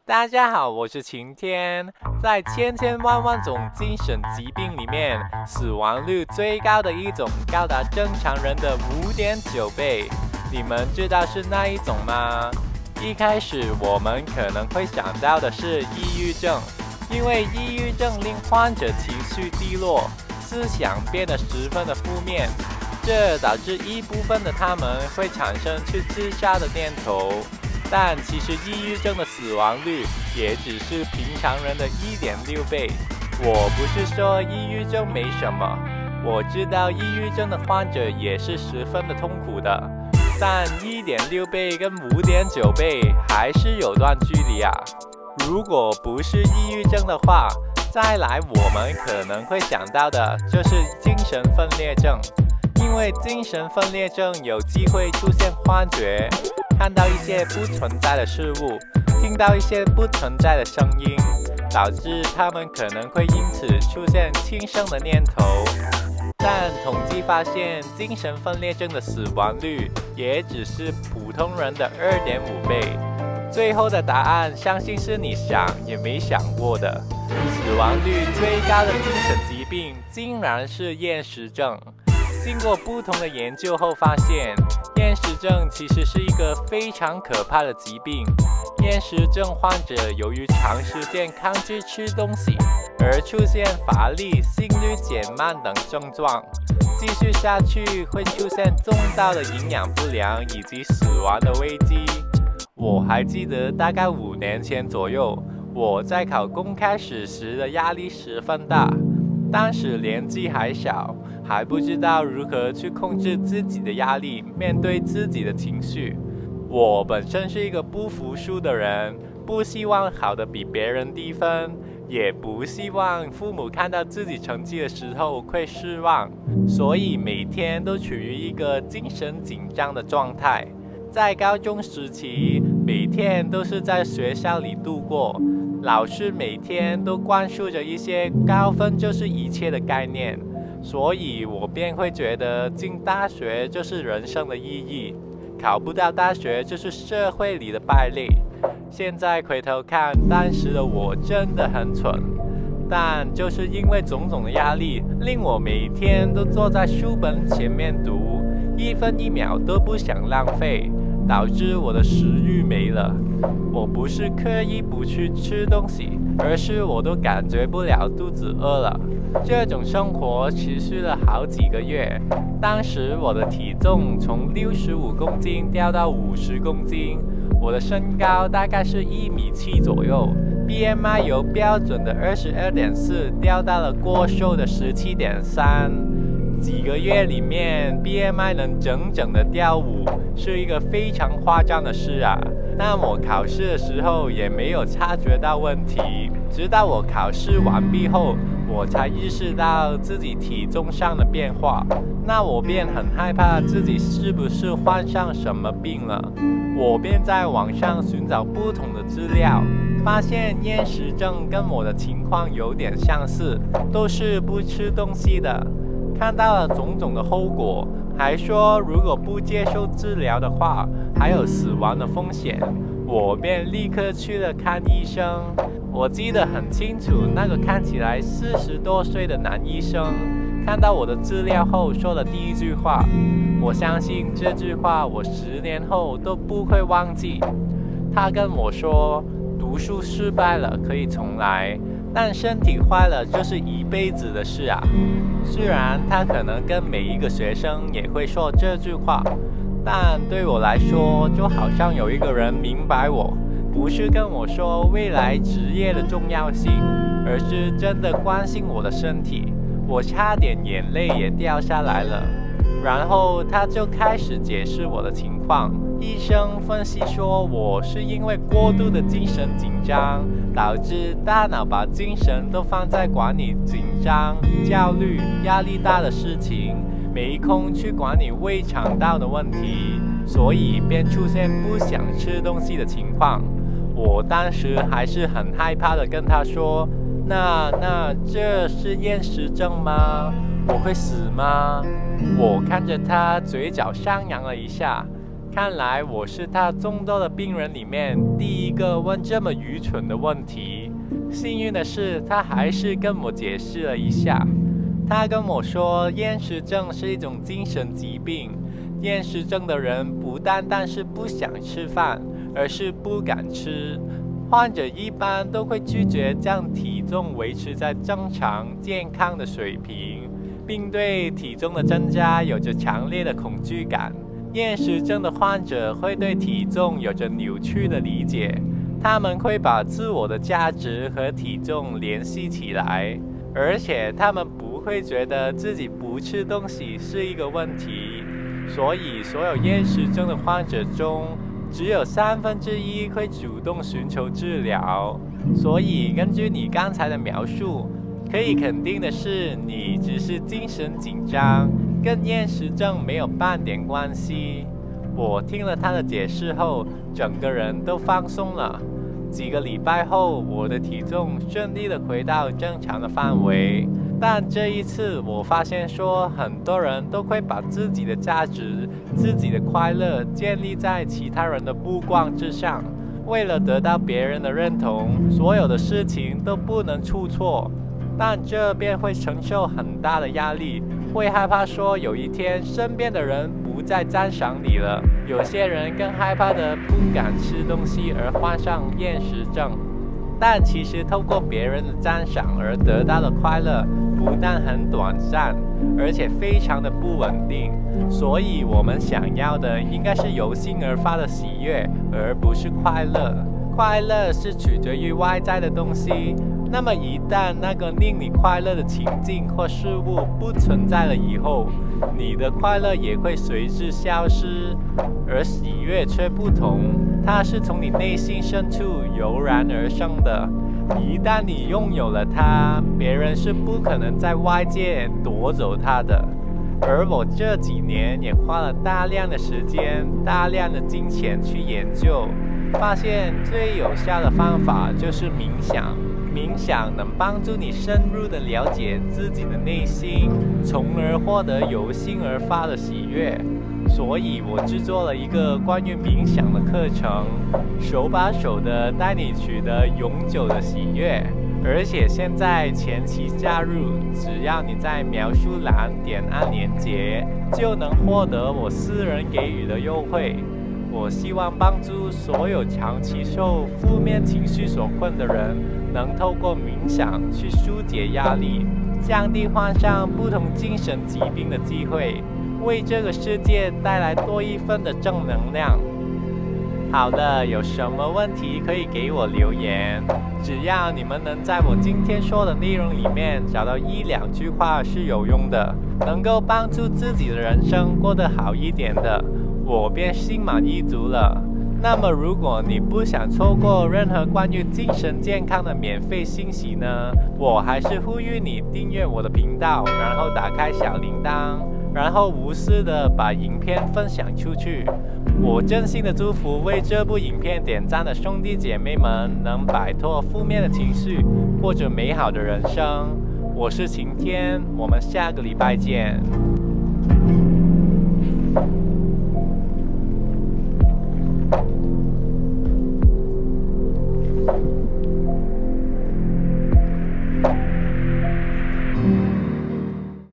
大家好，我是晴天。在千千万万种精神疾病里面，死亡率最高的一种高达正常人的5.9倍。你们知道是哪一种吗？一开始我们可能会想到的是抑郁症，因为抑郁症令患者情绪低落，思想变得十分的负面，这导致一部分的他们会产生去自杀的念头。但其实抑郁症的死亡率也只是平常人的1.6倍。我不是说抑郁症没什么，我知道抑郁症的患者也是十分的痛苦的，但1.6倍跟5.9倍还是有段距离啊。如果不是抑郁症的话，再来我们可能会想到的就是精神分裂症，因为精神分裂症有机会出现幻觉，看到一些不存在的事物，听到一些不存在的声音，导致他们可能会因此出现轻生的念头。但统计发现，精神分裂症的死亡率也只是普通人的2.5倍。最后的答案，相信是你想也没想过的。死亡率最高的精神疾病，竟然是厌食症。经过不同的研究后发现，厌食症其实是一个非常可怕的疾病。厌食症患者由于长时间抗拒吃东西，而出现乏力、心率减慢等症状。继续下去会出现重大的营养不良以及死亡的危机。我还记得大概5年前左右，我在考公开试时的压力十分大。当时年纪还小，还不知道如何去控制自己的压力，面对自己的情绪。我本身是一个不服输的人，不希望考得比别人低分，也不希望父母看到自己成绩的时候会失望，所以每天都处于一个精神紧张的状态。在高中时期，每天都是在学校里度过，老师每天都灌输着一些高分就是一切的概念，所以我便会觉得进大学就是人生的意义，考不到大学就是社会里的败类。现在回头看，当时的我真的很蠢，但就是因为种种的压力，令我每天都坐在书本前面读，一分一秒都不想浪费，导致我的食欲没了。我不是刻意不去吃东西，而是我都感觉不了肚子饿了。这种生活持续了好几个月，当时我的体重从65公斤掉到50公斤，我的身高大概是1.7米左右，BMI 由标准的22.4掉到了过瘦的17.3。几个月里面 BMI 能整整的掉5，是一个非常夸张的事啊。但我考试的时候也没有察觉到问题，直到我考试完毕后，我才意识到自己体重上的变化。那我便很害怕自己是不是患上什么病了。我便在网上寻找不同的资料，发现厌食症跟我的情况有点相似，都是不吃东西的。看到了种种的后果，还说如果不接受治疗的话，还有死亡的风险。我便立刻去了看医生。我记得很清楚，那个看起来40多岁的男医生看到我的资料后说的第一句话，我相信这句话我10年后都不会忘记。他跟我说，读书失败了可以重来，但身体坏了就是一辈子的事啊。虽然他可能跟每一个学生也会说这句话，但对我来说，就好像有一个人明白我，不是跟我说未来职业的重要性，而是真的关心我的身体。我差点眼泪也掉下来了。然后他就开始解释我的情况。医生分析说，我是因为过度的精神紧张，导致大脑把精神都放在管理紧张、焦虑、压力大的事情，没空去管理胃肠道的问题，所以便出现不想吃东西的情况。我当时还是很害怕的跟他说，那这是厌食症吗？我会死吗？我看着他嘴角上扬了一下，看来我是他众多的病人里面第一个问这么愚蠢的问题。幸运的是，他还是跟我解释了一下。他跟我说，厌食症是一种精神疾病。厌食症的人不单单是不想吃饭，而是不敢吃。患者一般都会拒绝将体重维持在正常健康的水平，并对体重的增加有着强烈的恐惧感。厌食症的患者会对体重有着扭曲的理解，他们会把自我的价值和体重联系起来，而且他们不会觉得自己不吃东西是一个问题。所以，所有厌食症的患者中，只有1/3会主动寻求治疗。所以，根据你刚才的描述，可以肯定的是，你只是精神紧张，跟厌食症没有半点关系。我听了他的解释后，整个人都放松了。几个礼拜后，我的体重顺利地回到正常的范围。但这一次，我发现说，很多人都会把自己的价值、自己的快乐建立在其他人的目光之上。为了得到别人的认同，所有的事情都不能出错。但这便会承受很大的压力，会害怕说有一天身边的人不再赞赏你了。有些人更害怕的不敢吃东西而患上厌食症。但其实透过别人的赞赏而得到的快乐，不但很短暂，而且非常的不稳定。所以我们想要的应该是由心而发的喜悦，而不是快乐。快乐是取决于外在的东西。那么一旦那个令你快乐的情境或事物不存在了以后，你的快乐也会随之消失。而喜悦却不同，它是从你内心深处油然而生的。一旦你拥有了它，别人是不可能在外界夺走它的。而我这几年也花了大量的时间、大量的金钱去研究，发现最有效的方法就是冥想。冥想能帮助你深入地了解自己的内心，从而获得由心而发的喜悦。所以我制作了一个关于冥想的课程，手把手地带你取得永久的喜悦。而且现在前期加入，只要你在描述栏点按连结，就能获得我私人给予的优惠。我希望帮助所有长期受负面情绪所困的人，能透过冥想去疏解压力，降低患上不同精神疾病的机会，为这个世界带来多一分的正能量。好了，有什么问题可以给我留言，只要你们能在我今天说的内容里面找到1-2句话是有用的，能够帮助自己的人生过得好一点的，我便心满意足了。那么如果你不想错过任何关于精神健康的免费信息呢，我还是呼吁你订阅我的频道，然后打开小铃铛，然后无私的把影片分享出去。我真心的祝福为这部影片点赞的兄弟姐妹们能摆脱负面的情绪，过着美好的人生。我是晴天，我们下个礼拜见。